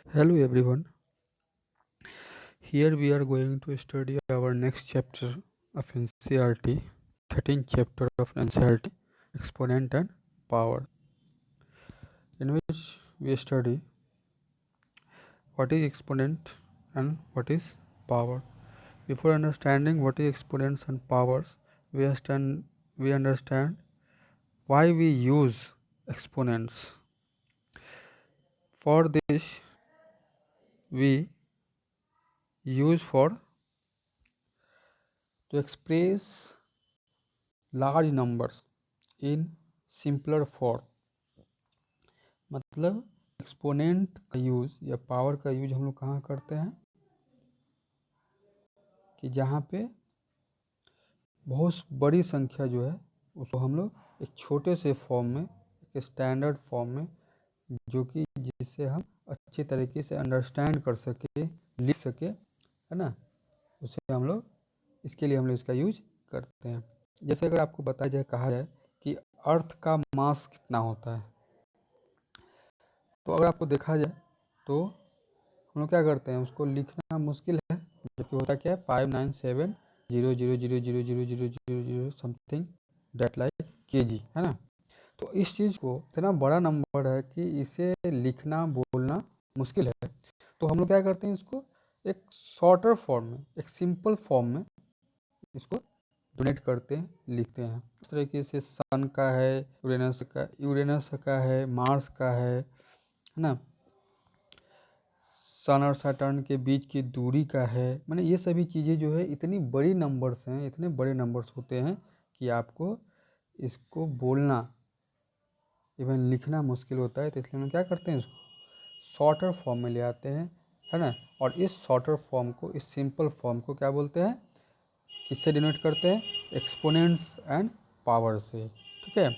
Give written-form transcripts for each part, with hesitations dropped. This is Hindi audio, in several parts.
Hello everyone. Here we are going to study our next chapter of NCERT, 13th chapter of NCERT, exponent and power, in which we study what is exponent and what is power. Before understanding what is exponents and powers, we understand why we use exponents. For this, we use for to express large numbers in simpler form. मतलब एक्सपोनेंट का यूज़ या पावर का यूज हम लोग कहाँ करते हैं कि जहाँ पे बहुत बड़ी संख्या जो है उसको हम लोग एक छोटे से फॉर्म में, एक स्टैंडर्ड फॉर्म में, जो कि जिससे हम अच्छे तरीके से अंडरस्टैंड कर सके, लिख सके, है ना, उसे हम लोग इसके लिए हम लोग इसका यूज करते हैं। जैसे अगर आपको बताया जाए, कहा जाए कि अर्थ का मास कितना होता है, तो अगर आपको देखा जाए तो हम लोग क्या करते हैं, उसको लिखना मुश्किल है, जबकि होता क्या है 597 000000000 समथिंग डेट लाइक केजी, है ना। तो इस चीज़ को इतना बड़ा नंबर है कि इसे लिखना बोलना मुश्किल है, तो हम लोग क्या करते हैं, इसको एक शॉर्टर फॉर्म में, एक सिंपल फॉर्म में इसको डोनेट करते हैं, लिखते हैं। इस तरीके से सन का है, यूरेनस का है, मार्स का है ना, सन और सैटर्न के बीच की दूरी का है। माने ये सभी चीज़ें जो है इतनी बड़ी नंबर्स हैं, इतने बड़े नंबर्स होते हैं कि आपको इसको बोलना, इवन लिखना मुश्किल होता है। तो इसलिए हम क्या करते हैं, इसको शॉर्टर फॉर्म में ले आते हैं, है ना। और इस शॉर्टर फॉर्म को, इस सिंपल फॉर्म को क्या बोलते हैं, किससे डिनोट करते हैं, एक्सपोनेंट्स एंड पावर से। ठीक है,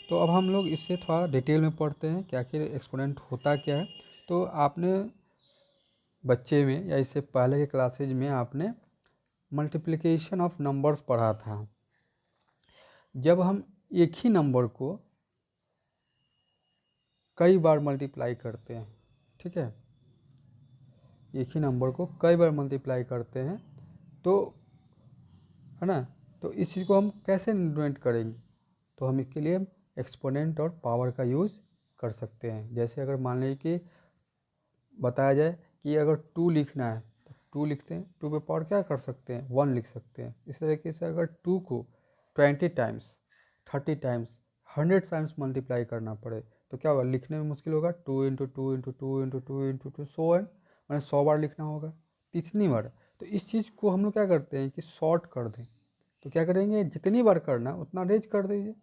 तो अब हम लोग इससे थोड़ा डिटेल में पढ़ते हैं कि आखिर एक्सपोनेंट होता क्या है। तो आपने बच्चे में या इससे पहले के क्लासेज में आपने मल्टीप्लिकेशन ऑफ नंबर्स पढ़ा था। जब हम एक ही नंबर को कई बार मल्टीप्लाई करते हैं, ठीक है, एक ही नंबर को कई बार मल्टीप्लाई करते हैं, तो है ना, तो इस चीज़ को हम कैसे डिनोट करेंगे, तो हम इसके लिए एक्सपोनेंट और पावर का यूज़ कर सकते हैं। जैसे अगर मान लीजिए कि बताया जाए कि अगर 2 लिखना है तो 2 लिखते हैं, 2 पे पावर क्या कर सकते हैं, 1 लिख सकते हैं। इस तरीके से अगर 2 को 20 टाइम्स, 30 टाइम्स, 100 टाइम्स मल्टीप्लाई करना पड़े तो क्या होगा, लिखने में मुश्किल होगा। 2 × 2 × 2 × 2 × 2 100 है, मैंने 100 बार लिखना होगा, इतनी बार। तो इस चीज़ को हम लोग क्या करते हैं कि शॉर्ट कर दें। तो क्या करेंगे, जितनी बार करना है उतना रेज कर दीजिए।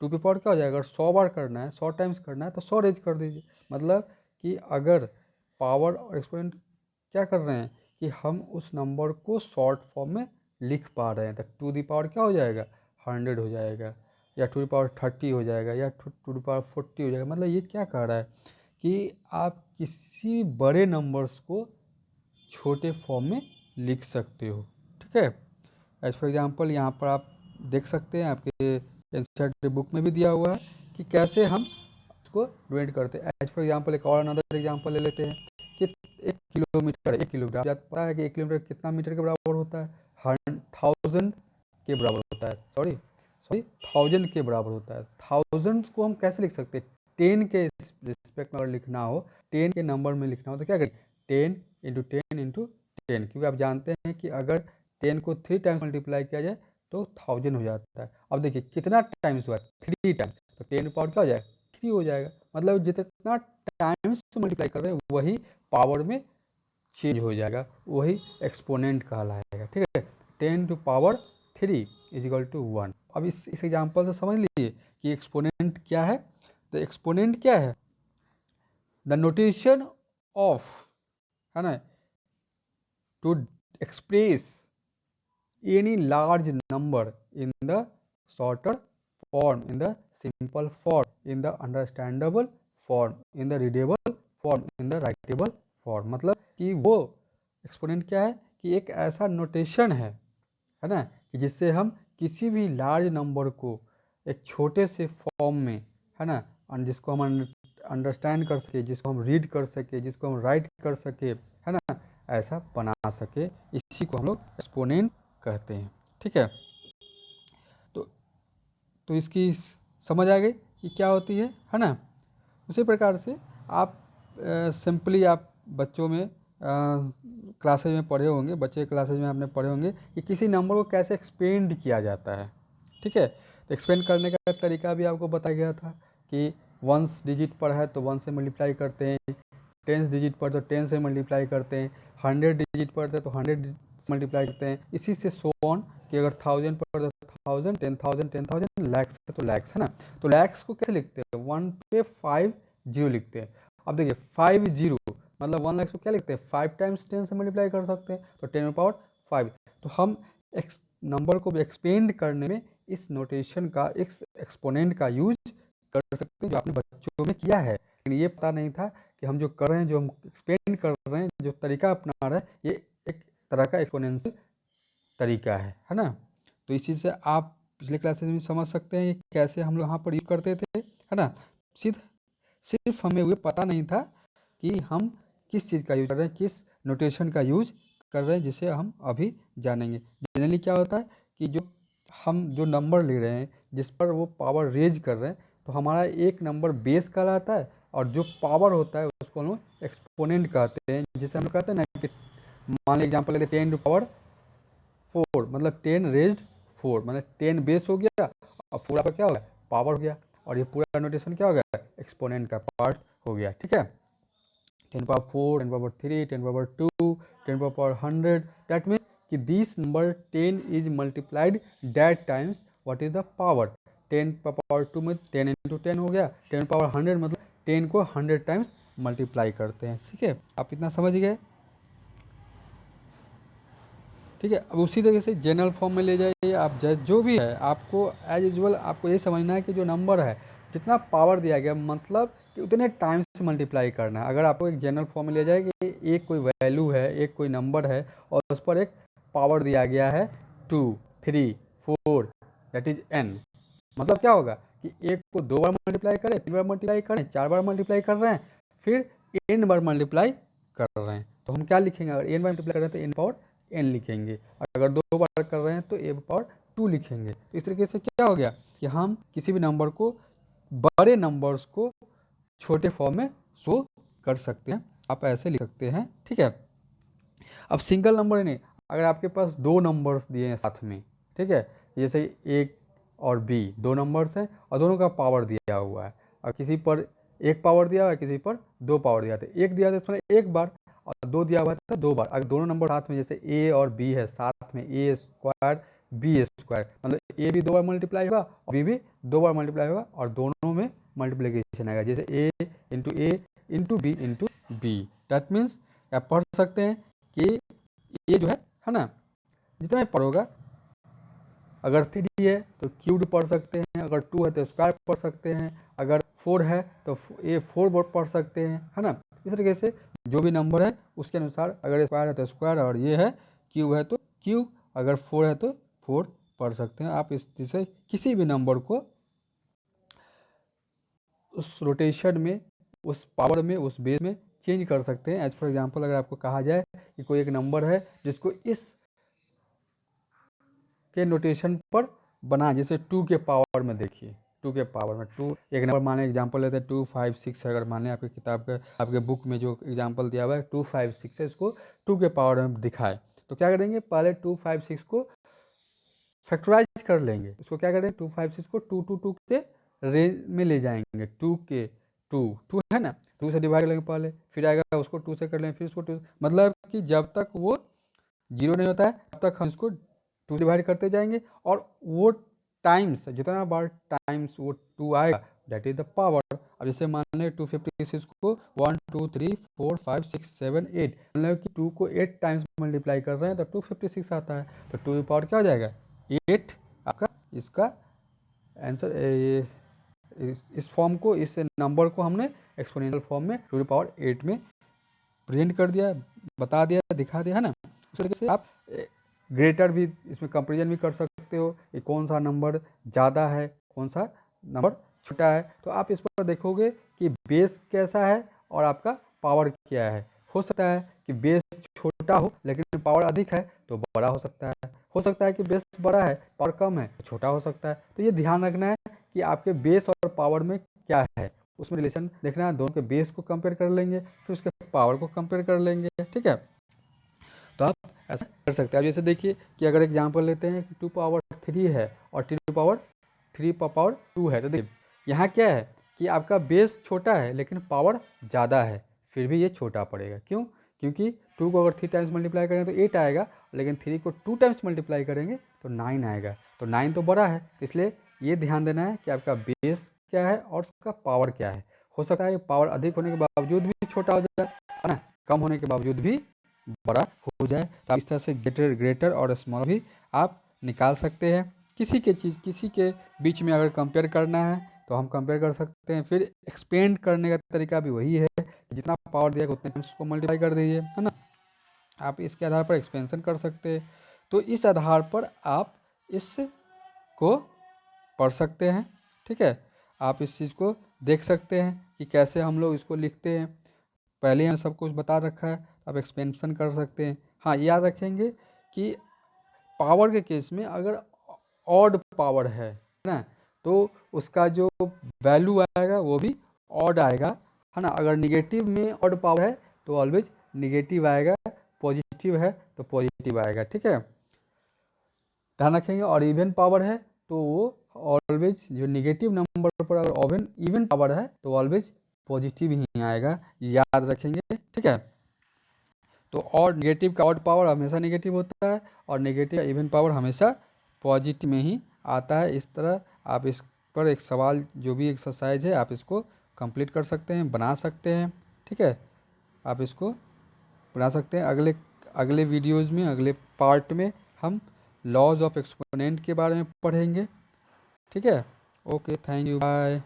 2 पे पावर क्या हो जाएगा, अगर 100 बार करना है, 100 टाइम्स करना है, तो 100 रेज कर दीजिए। मतलब कि अगर पावर और एक्सपोनेंट क्या कर रहे हैं कि हम उस नंबर को शॉर्ट फॉर्म में लिख पा रहे हैं, तो 2 दी पावर क्या हो जाएगा, 100 हो जाएगा, या 2 दी पावर 30 हो जाएगा, या 2 दी पावर 40 हो जाएगा। मतलब ये क्या कह रहा है कि आप किसी बड़े नंबर्स को छोटे फॉर्म में लिख सकते हो। ठीक है, एज फॉर एग्जांपल यहाँ पर आप देख सकते हैं, आपके एनसीईआरटी बुक में भी दिया हुआ है कि कैसे हम उसको डिवाइड करते हैं। एज फॉर एग्जांपल एक और अनदर एग्जांपल ले लेते हैं कि 1 किलोमीटर, 1 किलोमीटर आपको पता है कि 1 किलोमीटर कितना मीटर के बराबर होता है, 1000 के बराबर होता है, सॉरी 1000 के बराबर होता है। थाउजेंड को हम कैसे लिख सकते हैं, 10 के रिस्पेक्ट में अगर लिखना हो, 10 के नंबर में लिखना हो तो क्या करें, 10 × 10 × 10, क्योंकि आप जानते हैं कि अगर 10 को 3 टाइम्स मल्टीप्लाई किया जाए तो 1000 हो जाता है। अब देखिए कितना टाइम्स हुआ, 3 टाइम्स, तो 10 पावर क्या हो जाएगा, 3 हो जाएगा। मतलब जितना टाइम्स मल्टीप्लाई कर रहे हैं वही पावर में चेंज हो जाएगा, वही एक्सपोनेंट कहलाएगा। ठीक है, 10⁻³ = 1। अब इस एग्जांपल से समझ लीजिए कि एक्सपोनेंट क्या है। तो एक्सपोनेंट क्या है, द नोटेशन ऑफ, है ना, to express any large number in the shorter form, in the simple form, in the understandable form, in the readable form, in the writable form। मतलब कि वो एक्सपोनेंट क्या है कि एक ऐसा नोटेशन है ना, कि जिससे हम किसी भी लार्ज नंबर को एक छोटे से फॉर्म में, है ना, जिसको हम अंडरस्टैंड कर सके, जिसको हम रीड कर सके, जिसको हम राइट कर सके, है ना, ऐसा बना सके, इसी को हम लोग एक्सपोनेंट कहते हैं। ठीक है, तो इसकी समझ आ गई कि क्या होती है ना। उसी प्रकार से आप सिंपली आप बच्चों में क्लासेज में पढ़े होंगे, बच्चे क्लासेज में आपने पढ़े होंगे कि किसी नंबर को कैसे एक्सपेंड किया जाता है। ठीक है, तो एक्सपेंड करने का तरीका भी आपको बताया गया था कि 1 डिजिट पर है तो 1 से मल्टीप्लाई करते हैं, 10 डिजिट पर तो 10 से मल्टीप्लाई करते हैं, 100 डिजिट पर है तो 100 से मल्टीप्लाई करते हैं, इसी से सो ऑन कि अगर 1000 पर तो 1000, 10,000 10,000, लैक्स है तो लैक्स, है ना। तो लैक्स को कैसे लिखते हैं, 1 पे 5 जीरो लिखते हैं। अब देखिए 5 जीरो मतलब 1 लाख को क्या लिखते हैं, 5 टाइम्स 10 से मल्टीप्लाई कर सकते हैं, तो 10 पावर 5। तो हम नंबर को एक्सपेंड करने में इस नोटेशन का, इस एक्सपोनेंट का यूज कर सकते हैं, जो आपने बच्चों में किया है, लेकिन ये पता नहीं था कि हम जो कर रहे हैं, जो हम एक्सपेंड कर रहे हैं, जो तरीका अपना रहे हैं, ये एक तरह का एक्सपोनेंशियल तरीका है ना। तो इस चीज़ से आप पिछले क्लासेस में समझ सकते हैं कि कैसे हम लोग यहाँ पर यूज करते थे, है ना। सिर्फ हमें ये पता नहीं था कि हम किस चीज़ का यूज कर रहे हैं, किस नोटेशन का यूज कर रहे हैं, जिसे हम अभी जानेंगे। जनरली क्या होता है कि हम जो नंबर ले रहे हैं, जिस पर वो पावर रेज कर रहे हैं, तो हमारा एक नंबर बेस कहलाता है, और जो पावर होता है उसको हम लोग एक्सपोनेंट कहते हैं, जिसे हम लोग कहते हैं ना कि मान लीजिए एग्जाम्पल लेते हैं 10 टू पावर 4, मतलब 10 रेज्ड 4, मतलब 10 बेस हो गया और 4 आपका क्या हो गया, पावर हो गया, और ये पूरा नोटेशन क्या हो गया, एक्सपोनेंट का पार्ट हो गया। ठीक है, 10 power 4, 10 power 3, 10 power 2, 10 power 100, that means कि this number 10 is multiplied that times what is the power. 10 power 2 में 10 इंटू 10 हो गया, 10 पावर 100 मतलब 10 को 100 टाइम्स मल्टीप्लाई करते हैं। ठीक है, आप इतना समझ गए। ठीक है, अब उसी तरीके से जनरल फॉर्म में ले जाइए आप, जो भी है आपको एज यूजुअल आपको ये समझना है कि जो नंबर है, जितना पावर दिया गया मतलब कि उतने टाइम्स से मल्टीप्लाई करना है। अगर आपको एक जनरल फॉर्म में ले जाए कि एक कोई वैल्यू है, एक कोई नंबर है, और उस पर एक पावर दिया गया है 2, 3, 4, दैट इज n, मतलब क्या होगा कि एक को 2 बार मल्टीप्लाई करें, 3 बार मल्टीप्लाई करें, 4 बार मल्टीप्लाई कर रहे हैं, फिर n बार मल्टीप्लाई कर रहे हैं, तो हम क्या लिखेंगे, अगर n बार मल्टीप्लाई कर रहे हैं तो n पावर n लिखेंगे, अगर 2 बार कर रहे हैं तो a पावर 2 लिखेंगे। तो इस तरीके से क्या हो गया कि हम किसी भी नंबर को, बड़े नंबर्स को छोटे फॉर्म में शो कर सकते हैं, आप ऐसे लिख सकते हैं। ठीक है, अब सिंगल नंबर नहीं, अगर आपके पास 2 नंबर्स दिए हैं साथ में, ठीक है, जैसे a और b 2 नंबर्स हैं और दोनों का पावर दिया हुआ है, और किसी पर 1 पावर दिया हुआ है, किसी पर 2 पावर दिया था, 1 दिया था इसमें 1 बार और 2 दिया हुआ था 2 बार। अगर दोनों नंबर साथ में, जैसे a और b है साथ में, a स्क्वायर b स्क्वायर, मतलब a भी 2 बार मल्टीप्लाई होगा और b भी 2 बार मल्टीप्लाई होगा, और दोनों में मल्टीप्लिकेशन आएगा, जैसे a into A into B into B. That means आप पढ़ सकते हैं कि ये जो है ना, जितना भी पढ़ोगा, अगर 3 है तो क्यूब पढ़ सकते हैं, अगर 2 है तो स्क्वायर पढ़ सकते हैं, अगर 4 है तो ये 4 वर्ड पढ़ सकते हैं, है ना। इस तरीके से जो भी नंबर है उसके अनुसार, अगर स्क्वायर है तो स्क्वायर, और ये है क्यूब है तो क्यूब, अगर 4 है तो 4 पढ़ सकते हैं। आप इस से किसी भी नंबर को उस रोटेशन में, उस पावर में, उस बेस में चेंज कर सकते हैं। एज फॉर एग्जांपल, अगर आपको कहा जाए कि कोई एक नंबर है जिसको इस के नोटेशन पर बना, जैसे 2 के पावर में, देखिए 2 के पावर में 2 एक नंबर माने, एग्जांपल लेते हैं 2, 5, 6 अगर माने आपकी किताब के, आपके बुक में जो एग्जांपल दिया हुआ है 2, 5, 6 है, इसको 2 के पावर में दिखाए, तो क्या करेंगे, पहले 2, 5, 6 को फैक्टराइज कर लेंगे। इसको क्या करेंगे, 2, 5, 6 को 2, 2, 2 के रेंज में ले जाएंगे, 2 के 2 2 है ना, 2 से डिवाइड करेंगे पहले, फिर आएगा उसको 2 से कर लेंगे, फिर उसको 2, मतलब कि जब तक वो 0 नहीं होता है तब तक हम इसको 2 डिवाइड करते जाएंगे, और वो टाइम्स, जितना बार टाइम्स वो 2 आएगा दैट इज द पावर। अब जैसे मान लें 256 को 1, 2, 3, 4, 5, 6, 7, 8, मतलब कि 2 को 8 टाइम्स मल्टीप्लाई कर रहे हैं तो 256 आता है, तो 2 पावर क्या हो जाएगा 8 आपका। इसका आंसर इस फॉर्म को, इस नंबर को हमने एक्सपोनेंशियल फॉर्म में 2 पावर 8 में प्रेजेंट कर दिया, बता दिया, दिखा दिया, है ना। उस तरीके से आप ग्रेटर भी इसमें कंपेरिजन भी कर सकते हो कि कौन सा नंबर ज़्यादा है, कौन सा नंबर छोटा है, तो आप इस पर देखोगे कि बेस कैसा है और आपका पावर क्या है। हो सकता है कि बेस छोटा हो लेकिन पावर अधिक है तो बड़ा हो सकता है कि बेस बड़ा है पावर कम है तो छोटा हो सकता है। तो ये ध्यान रखना है कि आपके बेस और पावर में क्या है, उसमें रिलेशन देखना है। दोनों के बेस को कंपेयर कर लेंगे, फिर उसके पावर को कंपेयर कर लेंगे, ठीक है। तो आप ऐसा कर सकते हैं। अब जैसे देखिए कि अगर एग्जांपल लेते हैं कि 2 पावर 3 है और 3 पावर 3 पावर 2 है, तो देखिए यहाँ क्या है कि आपका बेस छोटा है लेकिन पावर ज़्यादा है, फिर भी ये छोटा पड़ेगा। क्यों? क्योंकि 2 को अगर 3 टाइम्स मल्टीप्लाई करेंगे तो 8 आएगा, लेकिन 3 को 2 टाइम्स मल्टीप्लाई करेंगे तो 9 आएगा। तो 9 तो बड़ा है, इसलिए ये ध्यान देना है कि आपका बेस क्या है और उसका पावर क्या है। हो सकता है पावर अधिक होने के बावजूद भी छोटा हो जाए, है ना, कम होने के बावजूद भी बड़ा हो जाए। तो इस तरह से ग्रेटर और स्मॉल भी आप निकाल सकते हैं। किसी के बीच में अगर कंपेयर करना है तो हम कंपेयर कर सकते हैं। फिर एक्सपेंड करने का तरीका भी वही है, जितना पावर दिया उतने टाइम्स को मल्टीप्लाई कर दीजिए, है ना। आप इसके आधार पर एक्सपेंशन कर सकते हैं। तो इस आधार पर आप इसको पढ़ सकते हैं, ठीक है। आप इस चीज़ को देख सकते हैं कि कैसे हम लोग इसको लिखते हैं। पहले ही सब कुछ बता रखा है, आप एक्सपेंशन कर सकते हैं। हाँ, याद रखेंगे कि पावर के केस में अगर ऑड पावर है ना, तो उसका जो वैल्यू आएगा वो भी ऑड आएगा, है ना। अगर निगेटिव में ऑड पावर है तो ऑलवेज निगेटिव आएगा, पॉजिटिव है तो पॉजिटिव आएगा, ठीक है, ध्यान रखेंगे। और इवन पावर है तो वो ऑलवेज जो निगेटिव नंबर पर अगर इवन पावर है तो ऑलवेज पॉजिटिव ही आएगा, याद रखेंगे, ठीक है। तो और नेगेटिव का ऑड पावर हमेशा नेगेटिव होता है और नेगेटिव का इवन पावर हमेशा पॉजिटिव में ही आता है। इस तरह आप इस पर एक सवाल जो भी एक्सरसाइज है आप इसको कंप्लीट कर सकते हैं, बना सकते हैं, ठीक है। आप इसको बना सकते हैं। अगले अगले वीडियोज़ में, अगले पार्ट में हम लॉज ऑफ एक्सपोनेंट के बारे में पढ़ेंगे, ठीक है। Okay, thank you, bye.